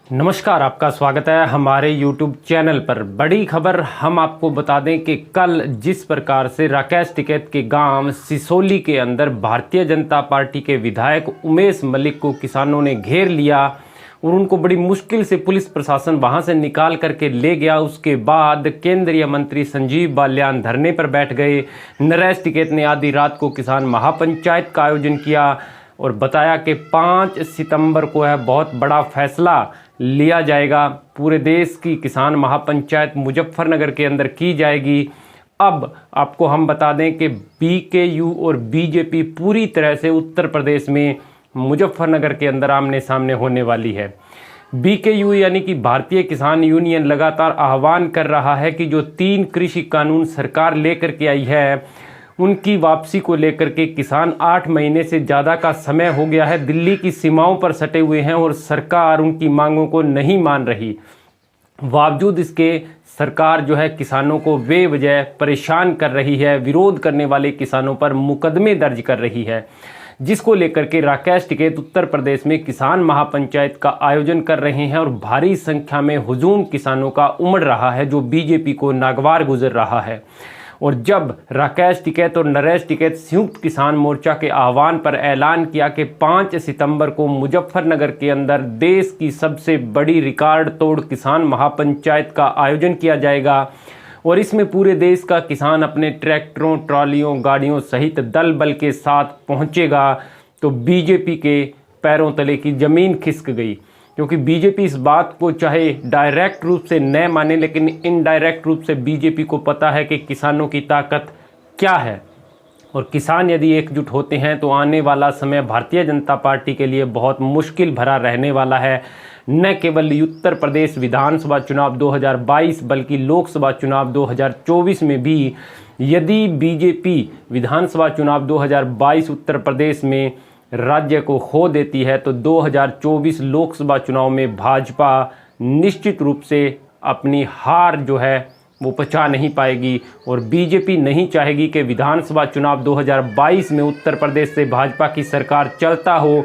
नमस्कार, आपका स्वागत है हमारे YouTube चैनल पर। बड़ी खबर हम आपको बता दें कि कल जिस प्रकार से राकेश टिकैत के गांव सिसोली के अंदर भारतीय जनता पार्टी के विधायक उमेश मलिक को किसानों ने घेर लिया और उनको बड़ी मुश्किल से पुलिस प्रशासन वहां से निकाल करके ले गया। उसके बाद केंद्रीय मंत्री संजीव बाल्यान धरने पर बैठ गए। नरेश टिकैत ने आधी रात को किसान महापंचायत का आयोजन किया और बताया कि 5 सितंबर को है बहुत बड़ा फैसला लिया जाएगा। पूरे देश की किसान महापंचायत मुजफ्फरनगर के अंदर की जाएगी। अब आपको हम बता दें कि बीकेयू और बीजेपी पूरी तरह से उत्तर प्रदेश में मुजफ्फरनगर के अंदर आमने सामने होने वाली है। बीकेयू यानी कि भारतीय किसान यूनियन लगातार आह्वान कर रहा है कि जो 3 कृषि कानून सरकार लेकर के आई है उनकी वापसी को लेकर के किसान 8 महीने से ज़्यादा का समय हो गया है, दिल्ली की सीमाओं पर सटे हुए हैं और सरकार उनकी मांगों को नहीं मान रही। बावजूद इसके सरकार जो है किसानों को बेवजह परेशान कर रही है, विरोध करने वाले किसानों पर मुकदमे दर्ज कर रही है, जिसको लेकर के राकेश टिकैत उत्तर प्रदेश में किसान महापंचायत का आयोजन कर रहे हैं और भारी संख्या में हुजूम किसानों का उमड़ रहा है जो बीजेपी को नागवार गुजर रहा है। और जब राकेश टिकैत और नरेश टिकैत संयुक्त किसान मोर्चा के आह्वान पर ऐलान किया कि 5 सितंबर को मुजफ्फरनगर के अंदर देश की सबसे बड़ी रिकॉर्ड तोड़ किसान महापंचायत का आयोजन किया जाएगा और इसमें पूरे देश का किसान अपने ट्रैक्टरों, ट्रॉलियों, गाड़ियों सहित दल बल के साथ पहुंचेगा, तो बीजेपी के पैरों तले की जमीन खिसक गई। क्योंकि बीजेपी इस बात को चाहे डायरेक्ट रूप से न माने, लेकिन इनडायरेक्ट रूप से बीजेपी को पता है कि किसानों की ताकत क्या है और किसान यदि एकजुट होते हैं तो आने वाला समय भारतीय जनता पार्टी के लिए बहुत मुश्किल भरा रहने वाला है। न केवल उत्तर प्रदेश विधानसभा चुनाव 2022 बल्कि लोकसभा चुनाव 2024 में भी यदि बीजेपी विधानसभा चुनाव 2022 उत्तर प्रदेश में राज्य को खो देती है तो 2024 लोकसभा चुनाव में भाजपा निश्चित रूप से अपनी हार जो है वो पचा नहीं पाएगी और बीजेपी नहीं चाहेगी कि विधानसभा चुनाव 2022 में उत्तर प्रदेश से भाजपा की सरकार चलता हो।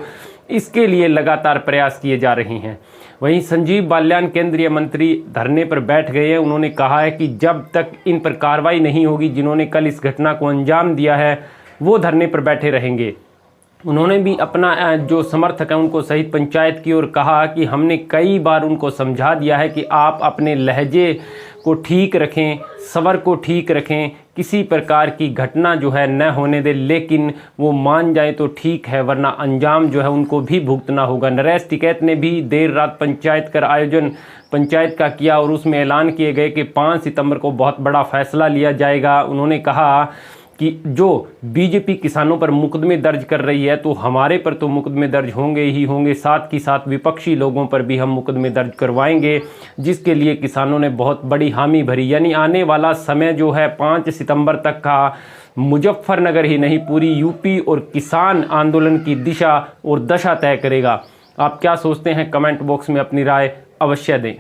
इसके लिए लगातार प्रयास किए जा रहे हैं। वहीं संजीव बाल्यान केंद्रीय मंत्री धरने पर बैठ गए हैं। उन्होंने कहा है कि जब तक इन पर कार्रवाई नहीं होगी, जिन्होंने कल इस घटना को अंजाम दिया है वो धरने पर बैठे रहेंगे। उन्होंने भी अपना जो समर्थक है उनको सहित पंचायत की और कहा कि हमने कई बार उनको समझा दिया है कि आप अपने लहजे को ठीक रखें, सबर को ठीक रखें, किसी प्रकार की घटना जो है न होने दें, लेकिन वो मान जाए तो ठीक है, वरना अंजाम जो है उनको भी भुगतना होगा। नरेश टिकैत ने भी देर रात आयोजन पंचायत का किया और उसमें ऐलान किए गए कि 5 सितंबर को बहुत बड़ा फैसला लिया जाएगा। उन्होंने कहा कि जो बीजेपी किसानों पर मुकदमे दर्ज कर रही है तो हमारे पर तो मुकदमे दर्ज होंगे ही होंगे, साथ ही साथ विपक्षी लोगों पर भी हम मुकदमे दर्ज करवाएंगे, जिसके लिए किसानों ने बहुत बड़ी हामी भरी। यानी आने वाला समय जो है 5 सितंबर तक का मुजफ्फरनगर ही नहीं पूरी यूपी और किसान आंदोलन की दिशा और दशा तय करेगा। आप क्या सोचते हैं? कमेंट बॉक्स में अपनी राय अवश्य दें।